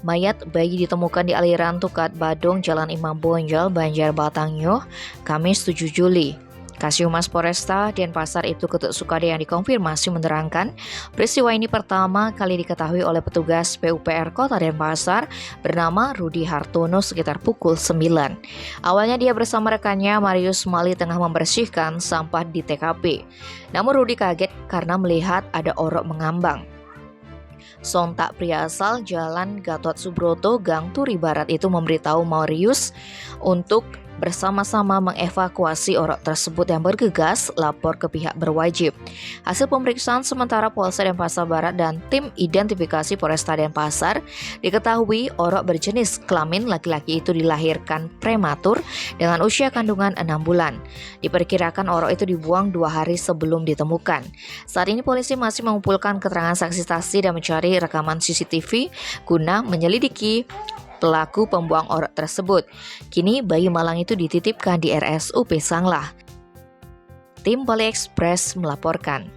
Mayat bayi ditemukan di aliran Tukat Badung, Jalan Imam Bonjol, Banjarbatang, Kamis 7 Juli. Kasihumas Polresta Denpasar Ibtu Ketut Sukade yang dikonfirmasi menerangkan peristiwa ini pertama kali diketahui oleh petugas PUPR Kota Denpasar bernama Rudi Hartono sekitar pukul 9. Awalnya dia bersama rekannya Marius Mali tengah membersihkan sampah di TKP. Namun Rudi kaget karena melihat ada orok mengambang. Sontak pria asal Jalan Gatot Subroto, Gang Turi Barat itu memberitahu Marius untuk bersama-sama mengevakuasi orok tersebut yang bergegas lapor ke pihak berwajib. Hasil pemeriksaan sementara Polsek Denpasar Barat dan tim identifikasi Polresta Denpasar diketahui orok berjenis kelamin laki-laki itu dilahirkan prematur dengan usia kandungan 6 bulan. Diperkirakan orok itu dibuang 2 hari sebelum ditemukan. Saat ini polisi masih mengumpulkan keterangan saksi-saksi dan mencari rekaman CCTV guna menyelidiki pelaku pembuang orok tersebut. Kini bayi malang itu dititipkan di RSUP Sanglah. Tim Bali Express melaporkan.